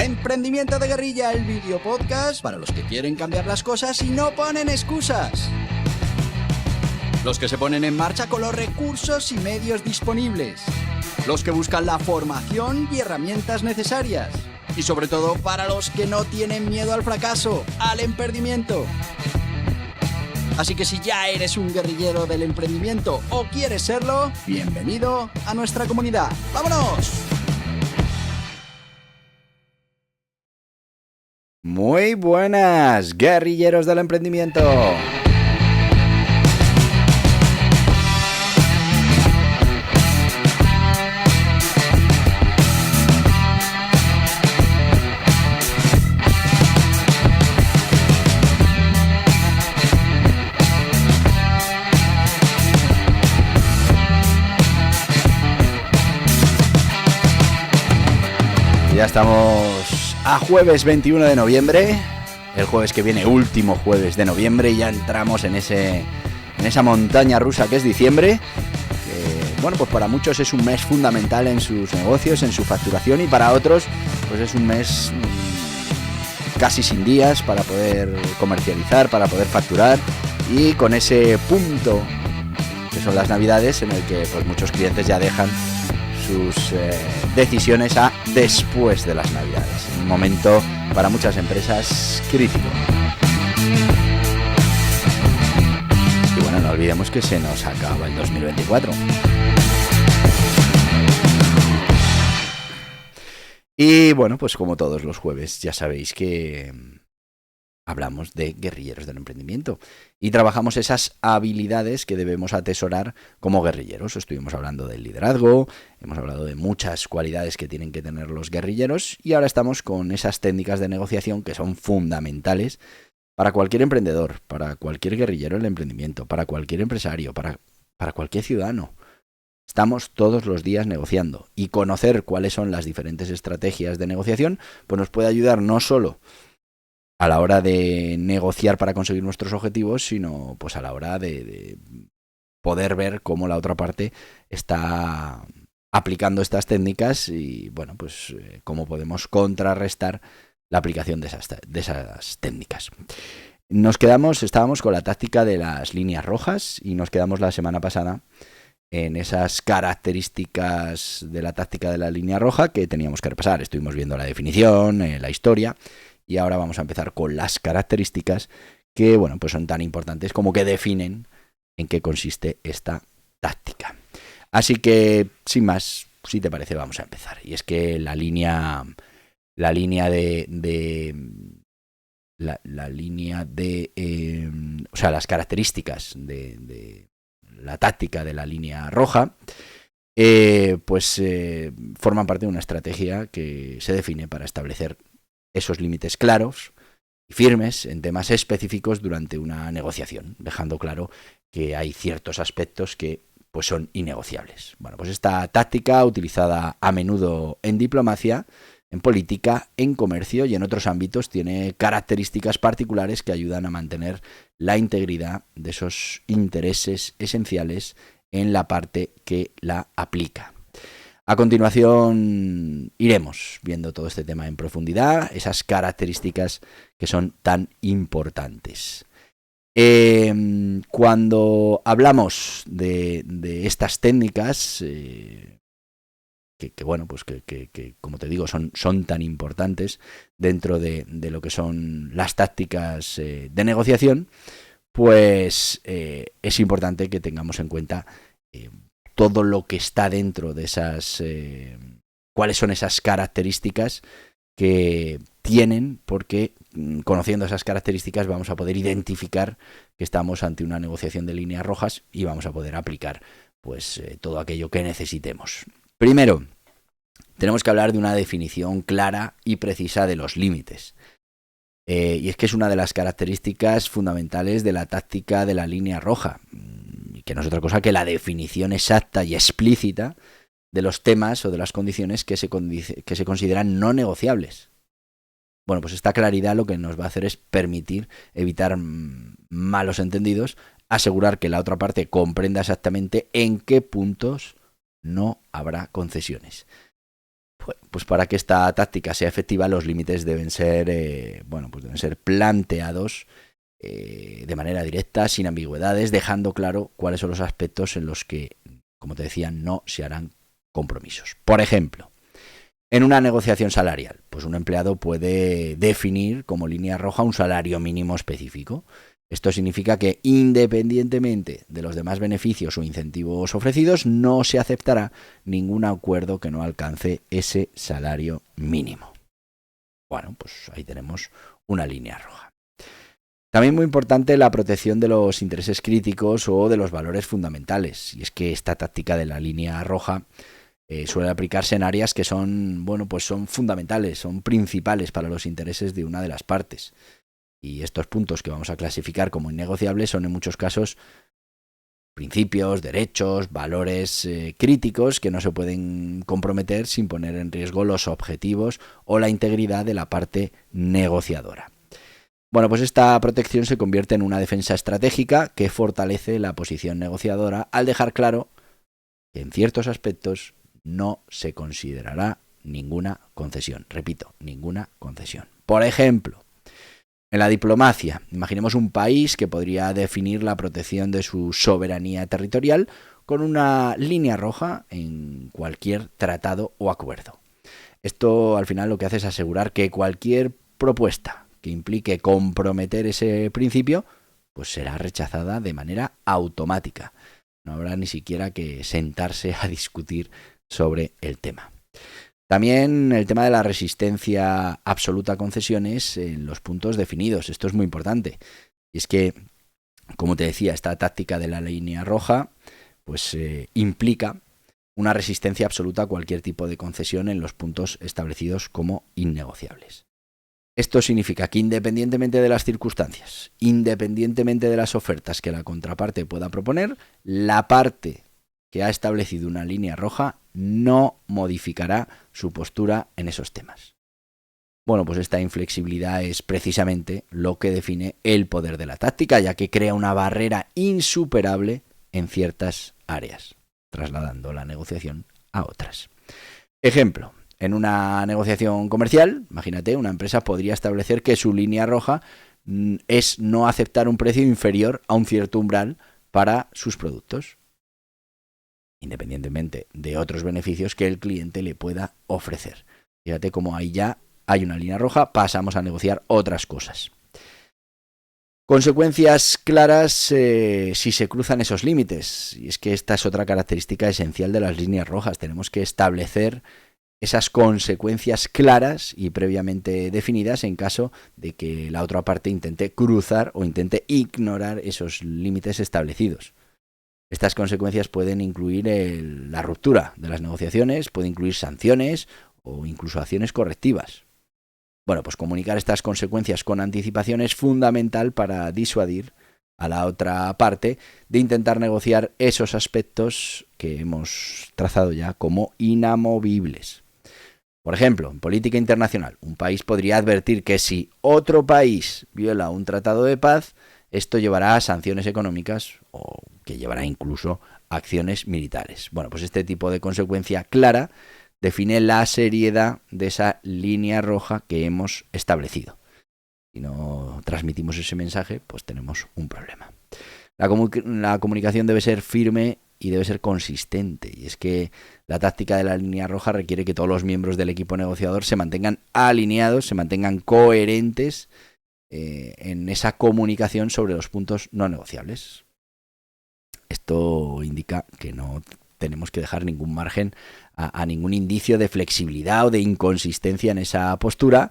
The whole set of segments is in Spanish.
Emprendimiento de Guerrilla, el video podcast para los que quieren cambiar las cosas y no ponen excusas. Los que se ponen en marcha con los recursos y medios disponibles. Los que buscan la formación y herramientas necesarias. Y sobre todo para los que no tienen miedo al fracaso, al emprendimiento. Así que si ya eres un guerrillero del emprendimiento o quieres serlo, bienvenido a nuestra comunidad. ¡Vámonos! Muy buenas, guerrilleros del emprendimiento. Ya estamos a jueves 21 de noviembre, el jueves que viene, último jueves de noviembre, y ya entramos en esa montaña rusa que es diciembre, que, bueno, pues para muchos es un mes fundamental en sus negocios, en su facturación, y para otros pues es un mes casi sin días para poder comercializar, para poder facturar, y con ese punto que son las navidades en el que pues muchos clientes ya dejan sus decisiones a después de las navidades, un momento para muchas empresas crítico. Y bueno, no olvidemos que se nos acaba el 2024. Y bueno, pues como todos los jueves ya sabéis que hablamos de guerrilleros del emprendimiento y trabajamos esas habilidades que debemos atesorar como guerrilleros. Estuvimos hablando del liderazgo, hemos hablado de muchas cualidades que tienen que tener los guerrilleros y ahora estamos con esas técnicas de negociación que son fundamentales para cualquier emprendedor, para cualquier guerrillero del emprendimiento, para cualquier empresario, para cualquier ciudadano. Estamos todos los días negociando y conocer cuáles son las diferentes estrategias de negociación pues nos puede ayudar no solo a la hora de negociar para conseguir nuestros objetivos, sino pues a la hora de poder ver cómo la otra parte está aplicando estas técnicas y bueno, pues cómo podemos contrarrestar la aplicación de esas técnicas. Estábamos con la táctica de las líneas rojas y nos quedamos la semana pasada en esas características de la táctica de la línea roja que teníamos que repasar. Estuvimos viendo la definición, la historia. Y ahora vamos a empezar con las características que, bueno, pues son tan importantes como que definen en qué consiste esta táctica. Así que, sin más, si te parece, vamos a empezar. Y es que las características de la táctica de la línea roja, forman parte de una estrategia que se define para establecer esos límites claros y firmes en temas específicos durante una negociación, dejando claro que hay ciertos aspectos que pues son innegociables. Bueno, pues esta táctica, utilizada a menudo en diplomacia, en política, en comercio y en otros ámbitos, tiene características particulares que ayudan a mantener la integridad de esos intereses esenciales en la parte que la aplica. A continuación iremos viendo todo este tema en profundidad, esas características que son tan importantes. Cuando hablamos de estas técnicas, que como te digo son tan importantes dentro de lo que son las tácticas de negociación, pues es importante que tengamos en cuenta todo lo que está dentro de esas, cuáles son esas características que tienen, porque conociendo esas características vamos a poder identificar que estamos ante una negociación de líneas rojas y vamos a poder aplicar pues todo aquello que necesitemos. Primero, tenemos que hablar de una definición clara y precisa de los límites. Y es que es una de las características fundamentales de la táctica de la línea roja, que no es otra cosa que la definición exacta y explícita de los temas o de las condiciones que se consideran no negociables. Bueno, pues esta claridad lo que nos va a hacer es permitir evitar malos entendidos, asegurar que la otra parte comprenda exactamente en qué puntos no habrá concesiones. Pues para que esta táctica sea efectiva, los límites deben ser, pues deben ser planteados de manera directa, sin ambigüedades, dejando claro cuáles son los aspectos en los que, como te decía, no se harán compromisos. Por ejemplo, en una negociación salarial, pues un empleado puede definir como línea roja un salario mínimo específico. Esto significa que, independientemente de los demás beneficios o incentivos ofrecidos, no se aceptará ningún acuerdo que no alcance ese salario mínimo. Bueno, pues ahí tenemos una línea roja. También muy importante la protección de los intereses críticos o de los valores fundamentales. Y es que esta táctica de la línea roja suele aplicarse en áreas que son, pues son fundamentales, son principales para los intereses de una de las partes. Y estos puntos que vamos a clasificar como innegociables son en muchos casos principios, derechos, valores críticos que no se pueden comprometer sin poner en riesgo los objetivos o la integridad de la parte negociadora. Bueno, pues esta protección se convierte en una defensa estratégica que fortalece la posición negociadora al dejar claro que en ciertos aspectos no se considerará ninguna concesión. Repito, ninguna concesión. Por ejemplo, en la diplomacia, imaginemos un país que podría definir la protección de su soberanía territorial con una línea roja en cualquier tratado o acuerdo. Esto al final lo que hace es asegurar que cualquier propuesta que implique comprometer ese principio, pues será rechazada de manera automática. No habrá ni siquiera que sentarse a discutir sobre el tema. También el tema de la resistencia absoluta a concesiones en los puntos definidos. Esto es muy importante. Y es que, como te decía, esta táctica de la línea roja pues implica una resistencia absoluta a cualquier tipo de concesión en los puntos establecidos como innegociables. Esto significa que, independientemente de las circunstancias, independientemente de las ofertas que la contraparte pueda proponer, la parte que ha establecido una línea roja no modificará su postura en esos temas. Bueno, pues esta inflexibilidad es precisamente lo que define el poder de la táctica, ya que crea una barrera insuperable en ciertas áreas, trasladando la negociación a otras. Ejemplo, en una negociación comercial, imagínate, una empresa podría establecer que su línea roja es no aceptar un precio inferior a un cierto umbral para sus productos, independientemente de otros beneficios que el cliente le pueda ofrecer. Fíjate cómo ahí ya hay una línea roja, pasamos a negociar otras cosas. Consecuencias claras si se cruzan esos límites. Y es que esta es otra característica esencial de las líneas rojas. Tenemos que establecer esas consecuencias claras y previamente definidas en caso de que la otra parte intente cruzar o intente ignorar esos límites establecidos. Estas consecuencias pueden incluir la ruptura de las negociaciones, puede incluir sanciones o incluso acciones correctivas. Bueno, pues comunicar estas consecuencias con anticipación es fundamental para disuadir a la otra parte de intentar negociar esos aspectos que hemos trazado ya como inamovibles. Por ejemplo, en política internacional, un país podría advertir que si otro país viola un tratado de paz, esto llevará a sanciones económicas o que llevará incluso a acciones militares. Bueno, pues este tipo de consecuencia clara define la seriedad de esa línea roja que hemos establecido. Si no transmitimos ese mensaje, pues tenemos un problema. La comunicación debe ser firme y debe ser consistente. Y es que la táctica de la línea roja requiere que todos los miembros del equipo negociador se mantengan alineados, se mantengan coherentes en esa comunicación sobre los puntos no negociables. Esto indica que no tenemos que dejar ningún margen a ningún indicio de flexibilidad o de inconsistencia en esa postura,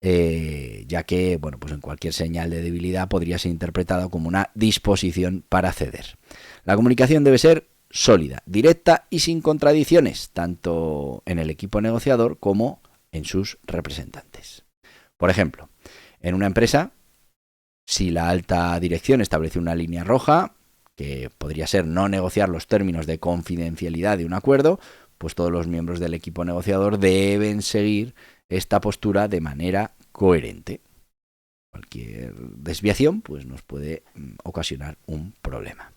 ya que, pues en cualquier señal de debilidad podría ser interpretado como una disposición para ceder. La comunicación debe ser sólida, directa y sin contradicciones, tanto en el equipo negociador como en sus representantes. Por ejemplo, en una empresa, si la alta dirección establece una línea roja, que podría ser no negociar los términos de confidencialidad de un acuerdo, pues todos los miembros del equipo negociador deben seguir esta postura de manera coherente. Cualquier desviación pues nos puede ocasionar un problema.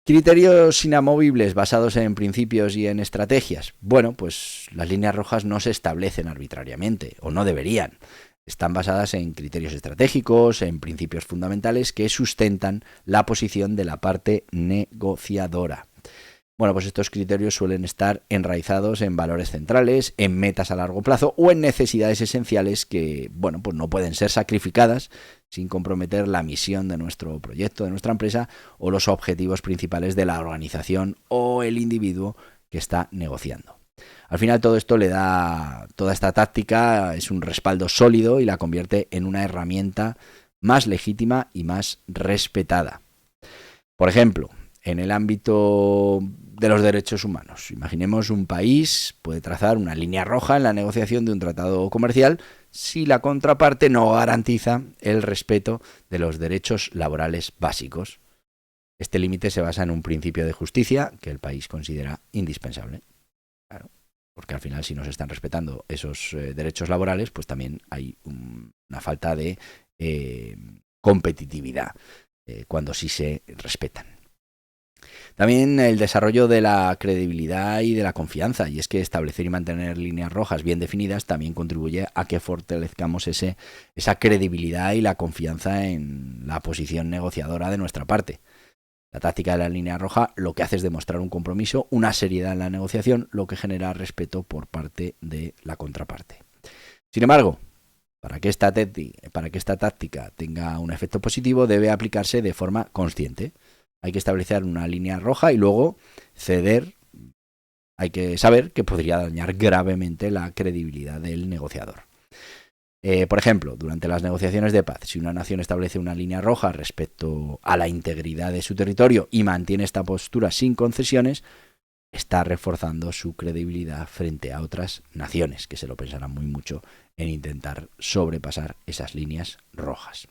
Criterios inamovibles basados en principios y en estrategias. Bueno, pues las líneas rojas no se establecen arbitrariamente, o no deberían. Están basadas en criterios estratégicos, en principios fundamentales que sustentan la posición de la parte negociadora. Bueno, pues estos criterios suelen estar enraizados en valores centrales, en metas a largo plazo o en necesidades esenciales que, bueno, pues no pueden ser sacrificadas sin comprometer la misión de nuestro proyecto, de nuestra empresa o los objetivos principales de la organización o el individuo que está negociando. Al final todo esto le da, toda esta táctica es un respaldo sólido y la convierte en una herramienta más legítima y más respetada. Por ejemplo, en el ámbito de los derechos humanos, imaginemos un país puede trazar una línea roja en la negociación de un tratado comercial si la contraparte no garantiza el respeto de los derechos laborales básicos. Este límite se basa en un principio de justicia que el país considera indispensable. Claro, porque al final si no se están respetando esos derechos laborales, pues también hay una falta de competitividad cuando sí se respetan. También el desarrollo de la credibilidad y de la confianza, y es que establecer y mantener líneas rojas bien definidas también contribuye a que fortalezcamos esa credibilidad y la confianza en la posición negociadora de nuestra parte. La táctica de la línea roja lo que hace es demostrar un compromiso, una seriedad en la negociación, lo que genera respeto por parte de la contraparte. Sin embargo, para que esta táctica tenga un efecto positivo, debe aplicarse de forma consciente. Hay que establecer una línea roja y luego ceder. Hay que saber que podría dañar gravemente la credibilidad del negociador. Por ejemplo, durante las negociaciones de paz, si una nación establece una línea roja respecto a la integridad de su territorio y mantiene esta postura sin concesiones, está reforzando su credibilidad frente a otras naciones que se lo pensarán muy mucho en intentar sobrepasar esas líneas rojas.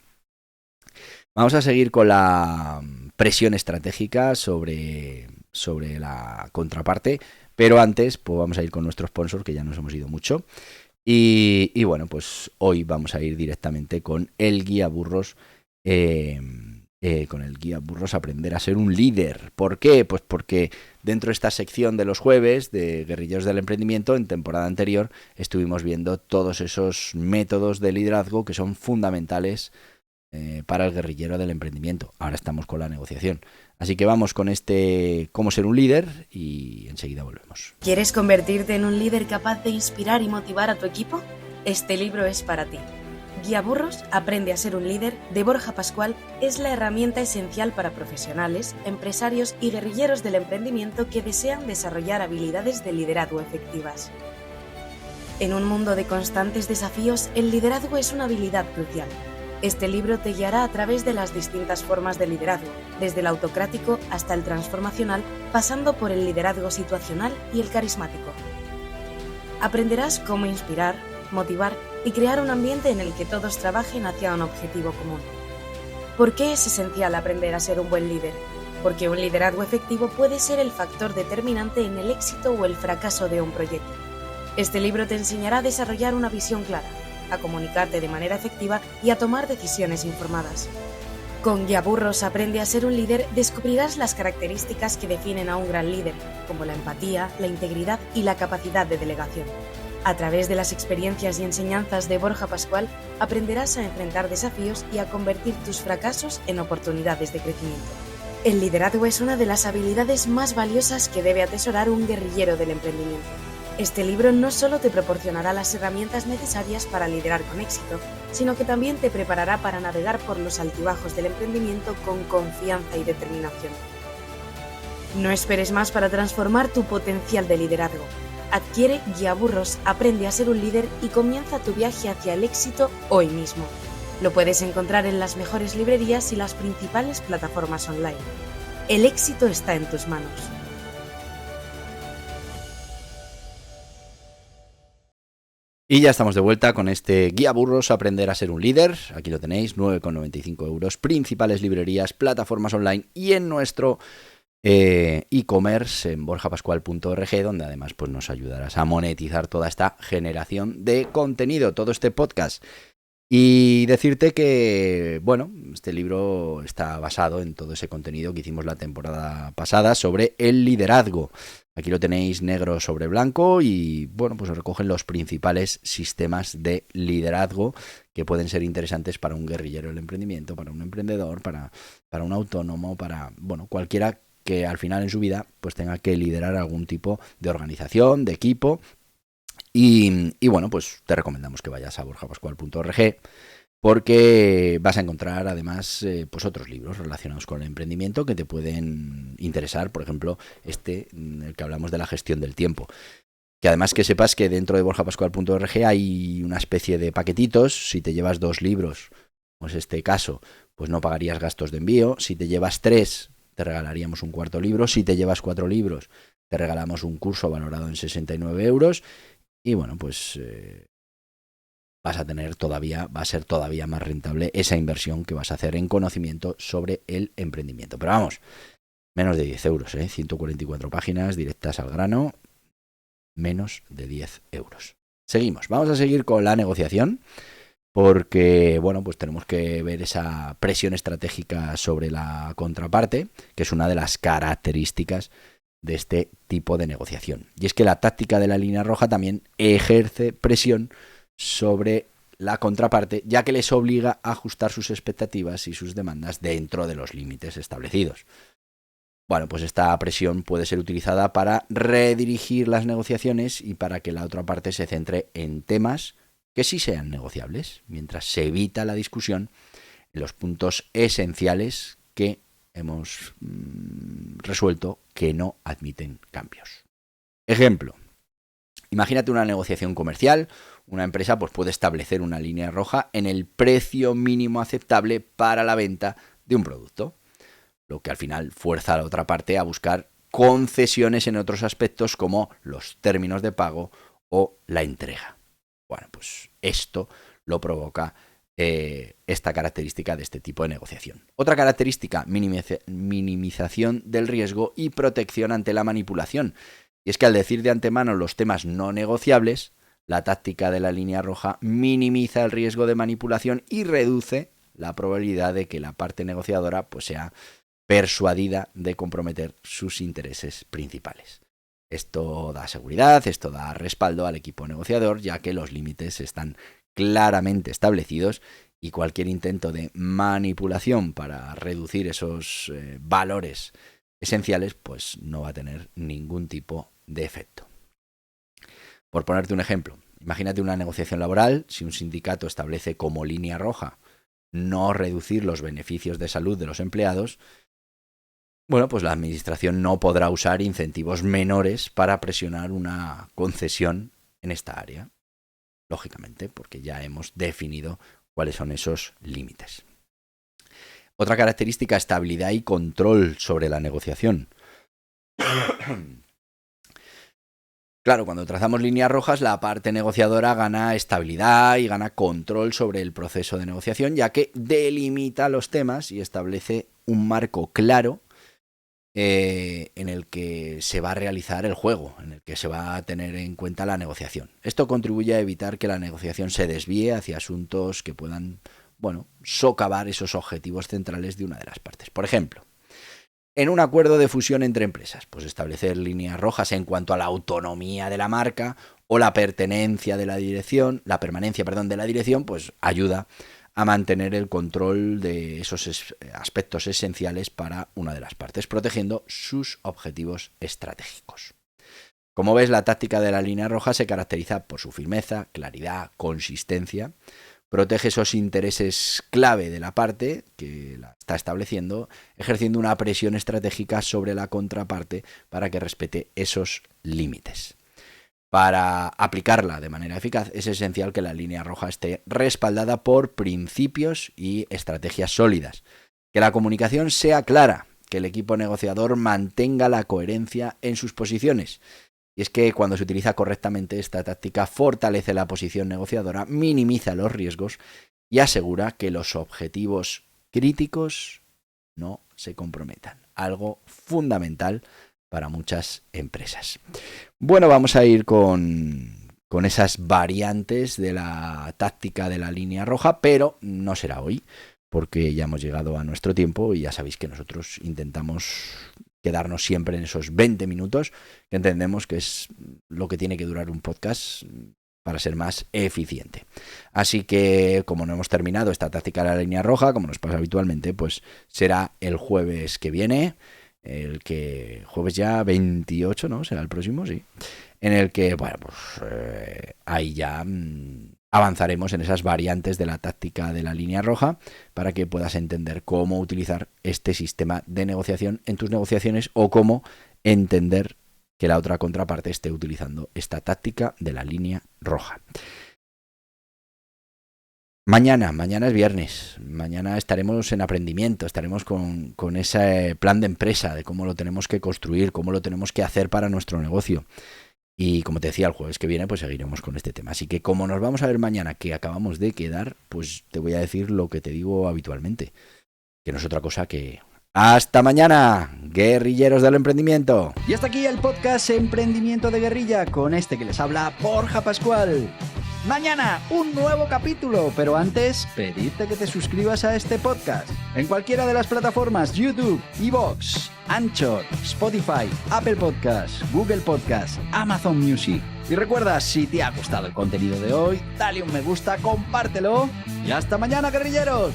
Vamos a seguir con la presión estratégica sobre la contraparte, pero antes pues vamos a ir con nuestro sponsor, que ya nos hemos ido mucho. Y bueno, pues hoy vamos a ir directamente con el guía burros, Aprender a ser un líder. ¿Por qué? Pues porque dentro de esta sección de los jueves de Guerrilleros del Emprendimiento, en temporada anterior, estuvimos viendo todos esos métodos de liderazgo que son fundamentales para el guerrillero del emprendimiento. Ahora estamos con la negociación. Así que vamos con cómo ser un líder y enseguida volvemos. ¿Quieres convertirte en un líder capaz de inspirar y motivar a tu equipo? Este libro es para ti. Guía Burros, Aprende a ser un líder, de Borja Pascual, es la herramienta esencial para profesionales, empresarios y guerrilleros del emprendimiento que desean desarrollar habilidades de liderazgo efectivas. En un mundo de constantes desafíos, el liderazgo es una habilidad crucial. Este libro te guiará a través de las distintas formas de liderazgo, desde el autocrático hasta el transformacional, pasando por el liderazgo situacional y el carismático. Aprenderás cómo inspirar, motivar y crear un ambiente en el que todos trabajen hacia un objetivo común. ¿Por qué es esencial aprender a ser un buen líder? Porque un liderazgo efectivo puede ser el factor determinante en el éxito o el fracaso de un proyecto. Este libro te enseñará a desarrollar una visión clara, a comunicarte de manera efectiva y a tomar decisiones informadas. Con Guía Burros, Aprende a ser un líder, descubrirás las características que definen a un gran líder, como la empatía, la integridad y la capacidad de delegación. A través de las experiencias y enseñanzas de Borja Pascual, aprenderás a enfrentar desafíos y a convertir tus fracasos en oportunidades de crecimiento. El liderazgo es una de las habilidades más valiosas que debe atesorar un guerrillero del emprendimiento. Este libro no solo te proporcionará las herramientas necesarias para liderar con éxito, sino que también te preparará para navegar por los altibajos del emprendimiento con confianza y determinación. No esperes más para transformar tu potencial de liderazgo. Adquiere Guía Burros, Aprende a ser un líder y comienza tu viaje hacia el éxito hoy mismo. Lo puedes encontrar en las mejores librerías y las principales plataformas online. El éxito está en tus manos. Y ya estamos de vuelta con este Guía Burros, Aprender a ser un líder. Aquí lo tenéis, 9,95 €, principales librerías, plataformas online y en nuestro e-commerce en borjapascual.org, donde además pues, nos ayudarás a monetizar toda esta generación de contenido, todo este podcast. Y decirte que, bueno, este libro está basado en todo ese contenido que hicimos la temporada pasada sobre el liderazgo. Aquí lo tenéis negro sobre blanco y, bueno, pues recogen los principales sistemas de liderazgo que pueden ser interesantes para un guerrillero del emprendimiento, para un emprendedor, para un autónomo, para, bueno, cualquiera que al final en su vida pues tenga que liderar algún tipo de organización, de equipo. Y bueno, pues te recomendamos que vayas a borjapascual.org porque vas a encontrar además pues otros libros relacionados con el emprendimiento que te pueden interesar, por ejemplo, en el que hablamos de la gestión del tiempo. Que además que sepas que dentro de borjapascual.org hay una especie de paquetitos. Si te llevas 2 libros, pues este caso, pues no pagarías gastos de envío. Si te llevas 3, te regalaríamos un cuarto libro. Si te llevas 4 libros, te regalamos un curso valorado en 69 euros. Y bueno, pues va a ser todavía más rentable esa inversión que vas a hacer en conocimiento sobre el emprendimiento. Pero vamos, menos de 10 euros, 144 páginas directas al grano, menos de 10 euros. Seguimos, vamos a seguir con la negociación porque, bueno, pues tenemos que ver esa presión estratégica sobre la contraparte, que es una de las características de este tipo de negociación. Y es que la táctica de la línea roja también ejerce presión sobre la contraparte, ya que les obliga a ajustar sus expectativas y sus demandas dentro de los límites establecidos. Bueno, pues esta presión puede ser utilizada para redirigir las negociaciones y para que la otra parte se centre en temas que sí sean negociables, mientras se evita la discusión en los puntos esenciales que hemos resuelto que no admiten cambios. Ejemplo, imagínate una negociación comercial. Una empresa pues, puede establecer una línea roja en el precio mínimo aceptable para la venta de un producto, lo que al final fuerza a la otra parte a buscar concesiones en otros aspectos como los términos de pago o la entrega. Bueno, pues esto lo provoca esta característica de este tipo de negociación. Otra característica, minimización del riesgo y protección ante la manipulación. Y es que al decir de antemano los temas no negociables, la táctica de la línea roja minimiza el riesgo de manipulación y reduce la probabilidad de que la parte negociadora pues, sea persuadida de comprometer sus intereses principales. Esto da seguridad, esto da respaldo al equipo negociador, ya que los límites están claramente establecidos y cualquier intento de manipulación para reducir esos valores esenciales pues no va a tener ningún tipo de efecto. Por ponerte un ejemplo, imagínate una negociación laboral. Si un sindicato establece como línea roja no reducir los beneficios de salud de los empleados, bueno, pues la administración no podrá usar incentivos menores para presionar una concesión en esta área, lógicamente, porque ya hemos definido cuáles son esos límites. Otra característica, estabilidad y control sobre la negociación. Claro, cuando trazamos líneas rojas, la parte negociadora gana estabilidad y gana control sobre el proceso de negociación, ya que delimita los temas y establece un marco claro en el que se va a realizar el juego, en el que se va a tener en cuenta la negociación. Esto contribuye a evitar que la negociación se desvíe hacia asuntos que puedan, bueno, socavar esos objetivos centrales de una de las partes. Por ejemplo, en un acuerdo de fusión entre empresas, pues establecer líneas rojas en cuanto a la autonomía de la marca o la permanencia de la dirección, pues ayuda a mantener el control de esos aspectos esenciales para una de las partes, protegiendo sus objetivos estratégicos. Como ves, la táctica de la línea roja se caracteriza por su firmeza, claridad, consistencia. Protege esos intereses clave de la parte que la está estableciendo, ejerciendo una presión estratégica sobre la contraparte para que respete esos límites. Para aplicarla de manera eficaz es esencial que la línea roja esté respaldada por principios y estrategias sólidas, que la comunicación sea clara, que el equipo negociador mantenga la coherencia en sus posiciones. Y es que cuando se utiliza correctamente, esta táctica fortalece la posición negociadora, minimiza los riesgos y asegura que los objetivos críticos no se comprometan. Algo fundamental para muchas empresas. Bueno, vamos a ir con con esas variantes de la táctica de la línea roja, pero no será hoy, porque ya hemos llegado a nuestro tiempo y ya sabéis que nosotros intentamos quedarnos siempre en esos 20 minutos, que entendemos que es lo que tiene que durar un podcast para ser más eficiente. Así que, como no hemos terminado esta táctica de la línea roja, como nos pasa habitualmente, pues será el jueves que viene, jueves ya 28, ¿no? Será el próximo, sí. En el que, bueno, pues ahí ya avanzaremos en esas variantes de la táctica de la línea roja para que puedas entender cómo utilizar este sistema de negociación en tus negociaciones o cómo entender que la otra contraparte esté utilizando esta táctica de la línea roja. Mañana es viernes, mañana estaremos en aprendimiento, estaremos con ese plan de empresa, de cómo lo tenemos que construir, cómo lo tenemos que hacer para nuestro negocio. Y como te decía, el jueves que viene pues seguiremos con este tema. Así que como nos vamos a ver mañana, que acabamos de quedar, pues te voy a decir lo que te digo habitualmente, que no es otra cosa que... ¡Hasta mañana, guerrilleros del emprendimiento! Y hasta aquí el podcast Emprendimiento de Guerrilla, con este que les habla Borja Pascual. Mañana un nuevo capítulo, pero antes pedirte que te suscribas a este podcast en cualquiera de las plataformas YouTube, iVoox, Anchor, Spotify, Apple Podcasts, Google Podcasts, Amazon Music. Y recuerda, si te ha gustado el contenido de hoy, dale un me gusta, compártelo y hasta mañana, guerrilleros.